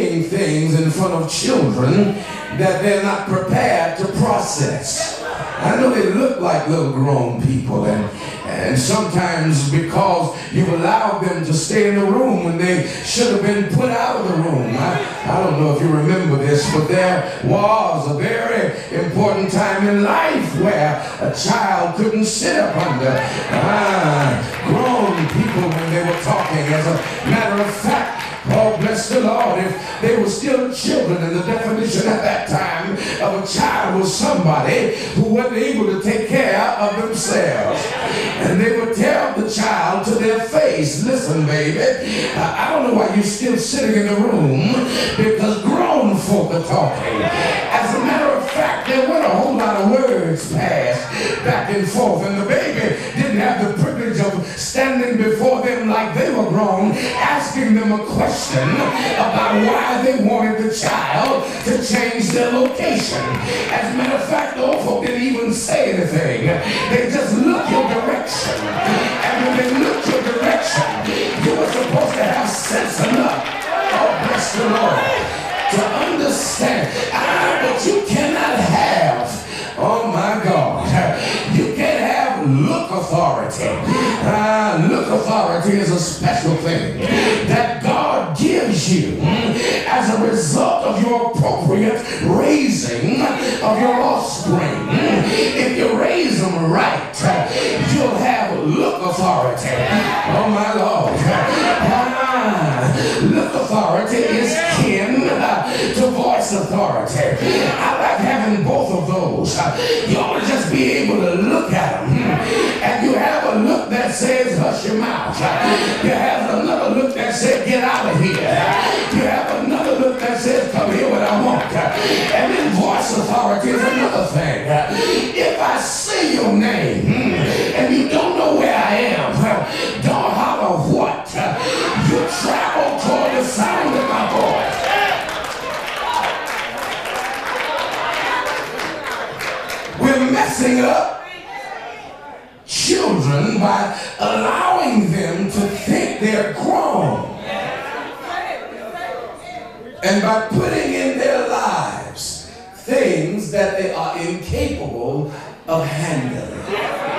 saying things in front of children that they're not prepared to process. I know they look like little grown people, and sometimes because you've allowed them to stay in the room when they should have been put out of the room. I don't know if you remember this, but there was a very important time in life where a child couldn't sit up under grown people when they were talking. As a matter of fact, oh, bless the Lord, if they were still children, and the definition at that time of a child was somebody who wasn't able to take care of themselves. And they would tell the child to their face, listen, baby, I don't know why you're still sitting in the room, because grown folk are talking. As a matter of fact, there weren't a whole lot of words passed back and forth, and the baby didn't have the privilege of standing before them like they were grown, asking them a question about why they wanted the child to change their location. As a matter of fact, the old folk didn't even say anything. They just looked your direction. And when they looked your direction, you were supposed to have sense enough, oh bless the Lord, to understand. But you cannot have, oh my God, you can't have look authority. Look authority is a special thing that God gives you as a result of your appropriate raising of your offspring. If you raise them right, you'll have look authority. Oh my Lord. Look authority is kin to voice authority. I like having both of those. You ought to just be able to look at them. And you have a look that says hush your mouth. You have another look that says get out of here. You have another look that says come here what I want. And then voice authority is another thing. If I say your name and you don't know where I am, don't holler what. You travel toward the sound of my voice. We're messing up children by allowing them to think they're grown, and by putting in their lives things that they are incapable of handling.